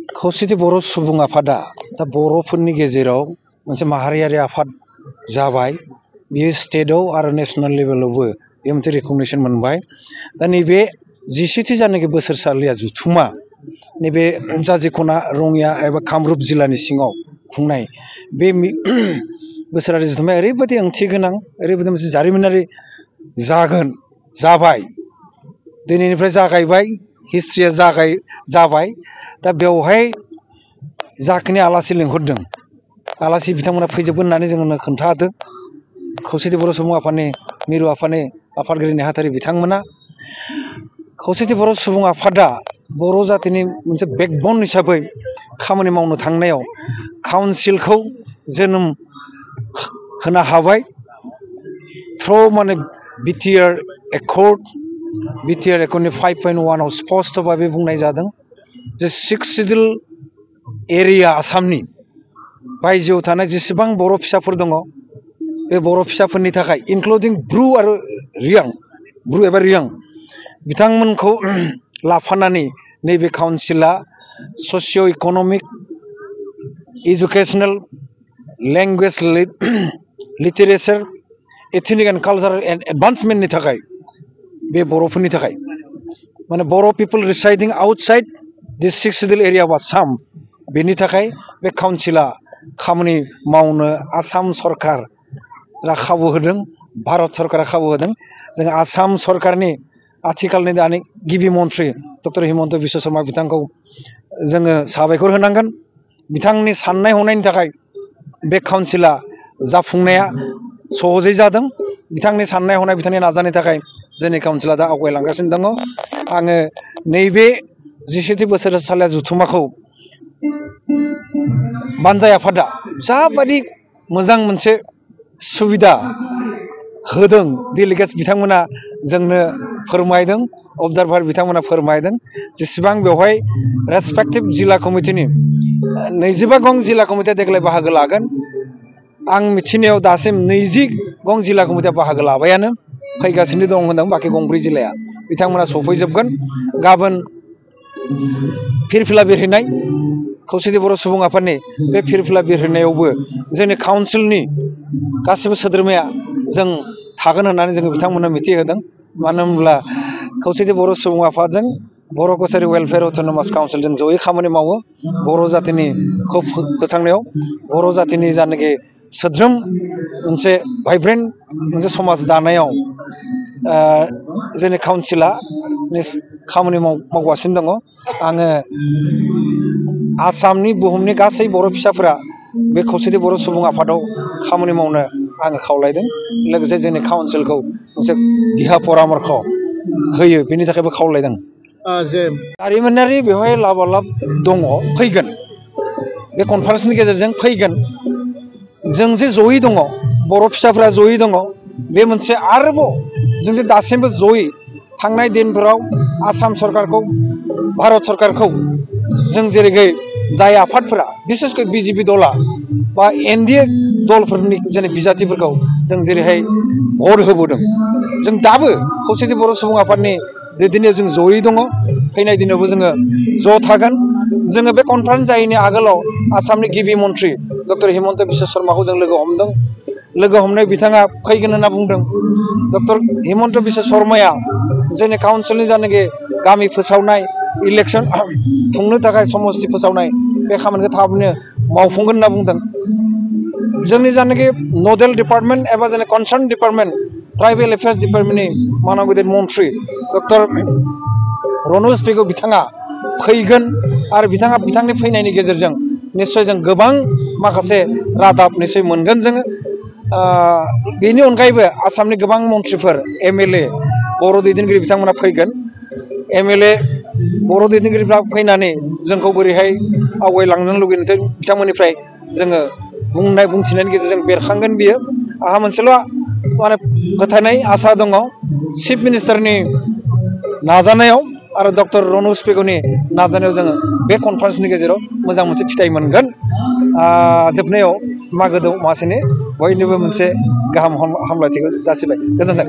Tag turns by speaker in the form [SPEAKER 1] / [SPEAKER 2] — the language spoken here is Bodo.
[SPEAKER 1] खौसेथि बर' सुबुं आफादा दा बर'फोरनि गेजेराव मोनसे माहारियारि आफाद जाबाय। बेयो स्टेटआव आरो नेशनेल लेभेलावबो बे मोनसे रिकगनिसन मोनबाय। दा नैबे 10थि जानाखि बोसोरसालिया जुथुमा नैबे जाजिख'ना रङिया एबा कामरुप जिल्लानि सिङाव खुंनाय बे बोसोरारि जुथुमाया ओरैबायदि ओंथि गोनां, ओरैबायदि मोनसे जारिमिनारि जाबाय। दिनैनिफ्राय जागायबाय, हिस्ट्रिया जाबाय। दा बेवहाय जाखिनि आलासि लिंहरदों, आलासि बिथांमोना फैजोबगोन होननानै जोंनो खोन्थादों। खौसेथि बर' सुबुं आफादनि मिरु आफादनि आफादगिरि नेहाथारि बिथांमोना। खौसेथि बर' सुबुं आफादा बर' जातिनि मोनसे बेकबन हिसाबै खामानि मावनो थांनायाव काउन्सिलखौ जोनोम होनो हाबाय। माने बिटिआर एकर्डनि 5.1 आव स्पष्ट भाबै बुंनाय जादों जे 6 सिडिउल एरिया आसामनि बायजोआव थानाय जेसेबां बर' फिसाफोर दङ, बे बर' फिसाफोरनि थाखाय इनक्लुडिं ब्रु एबा रियां बिथांमोनखौ लाफानानै नैबे काउन्सिला socio' economic, educational, language, literature, ethnic and cultural एडभान्समेन्टनि थाखाय बे बर'फोरनि थाखाय माने Bodo' people residing outside this 6 schedule area of Assam, बेनि थाखाय बे काउन्सिला खामानि मावनो आसाम सरकारा खाबु होदों, भारत सरकारा खाबु होदों। जों आसाम सरकारनि आथिखालनि दानि गिबि मन्थ्रि डक्टर हिमन्त बिश्व शर्मा बिथांखौ जोङो साबायखर होनांगोन। बिथांनि साननाय हनायनि थाखाय बे काउन्सिला जाफुंनाया सहजै जादों। बिथांनि साननाय हनाय, बिथांनि नाजानायनि थाखाय जोंनि काउन्सिला दा आवगायलांगासिनो दङ। आङो नैबे 10थि बोसोरसालिया जुथुमाखौ बानजाय आफादा जाबायदि मोजां मोनसे सुबिदा होदों, डेलिगेट्स बिथांमोना जोंनो फोरमायदों, अबजारभार बिथांमोना फोरमायदों। जेसेबां बेवहाय रेसपेक्टिभ जिल्ला कमिटिनि 25 गं जिल्ला कमिटिया देग्लाय बाहागो लागोन। आं मिथिनायाव दासिम 20 गं जिल्ला कमिटिया बाहागो लाबायानो, फैगासिनो दं होनदों बाखि 3 जिल्लाया। बिथांमोना सफैजोबगोन। गाबोन फिरफिला बिरहैनाय खौसेथि बर' सुबुं आफादनि बे फिरफिला बिरहैनायावबो जोंनि काउन्सिलनि गासिबो सोद्रोमाया जों थागोन होननानै जोङो बिथांमोननो मिथिहोदों। मानो होनब्ला खौसेथि बर' सुबुं आफादजों बर' कसारि वेलफेयार अट'नमास काउन्सिलजों जयै खामानि मावो बर' जातिनिखौ फोथांनायाव, बर' जातिनि जानाखि सोद्रोम मोनसे भाइब्रेन्ट मोनसे समाज दानायाव जोंनि काउन्सिला खामानि मावगासिनो दङ। आङो आसामनि, बुहुमनि गासै बर' फिसाफोरा बे खौसेथि बर' सुबुं आफादाव खामानि मावनो आङो खावलायदों। लोगोसे जोंनि काउन्सिलखौ मोनसे दिहा परामर्ख होयो, बेनि थाखायबो खावलायदों। जारिमिनारि बेवहाय लाबालाब दङ, फैगोन। बे कनफारेन्सनि गेजेरजों फैगोन। जों जे जयै दङ, बर' फिसाफोरा जयै दङ, बे मोनसे आरोबाव जों जे दासिमबो जयै थांनाय दिनफोराव आसाम सरकारखौ, भारत सरकारखौ जों जेरैहाय जाय आफादफोरा बिसेसकै बिजेपि दला बा एनडिए दलफोरनि जोंनि बिजाथिफोरखौ जों जेरैहाय भट होबोदों, जों दाबो खौसेथि बर' सुबुं आफादनि दैदेननायाव जों जयै दङ। फैनाय दिनावबो जोङो ज' थागोन। जोङो बे कनफारेन्स जायैनि आगोलाव आसामनि गिबि मन्थ्रि डक्टर हिमन्त बिश्व शर्माखौ जों लोगो हमदों। लोगो हमनाय बिथाङा फैगोन होनना बुंदों। डक्टर हिमन्त बिश्व शर्माया जोंनि काउन्सिलनि जानाखि गामि फोसावनाय, इलेक्सन खुंनो थाखाय समस्ति फोसावनाय बे खामानिखौ थाबैनो मावफुंगोन होनना बुंदों। जोंनि जानाखि नडेल डिपार्टमेन्ट एबा जोंनि कनसार्न डिपार्टमेन्ट ट्राइबेल एफेयार्स डिपार्टमेन्टनि मानव गेदेर मन्थ्रि डक्टर रनज पेगु बिथाङा फैगोन आरो बिथांनि फैनायनि गेजेरजों निस्सय जों गोबां माखासे रादाब निस्सय मोनगोन जोङो। बेनि अनगायैबो आसामनि गोबां मन्थ्रिफोर, एमएलए, बर' दैदेनगिरि बिथांमोना फैगोन। एमएलए, बर' दैदेनगिरिफ्रा फैनानै जोंखौ बोरैहाय आवगायलांनो लुगैदों बिथांमोननिफ्राय जोङो बुंथिनायनि गेजेरजों बेरखांगोन बियो। आंहा मोनसेल' माने फोथायनाय, आसा दङ, चिफ मिनिस्टारनि नाजानायाव आरो डक्टर रनज पेगुनि नाजानायाव जोङो बे कनफारेन्सनि गेजेराव मोजां मोनसे फिथाइ मोनगोन। जोबनायाव मागो दमासिनि बयनिबो मोनसे गाहाम हामलायथिखौ जासिबाय। गोजोन्थों।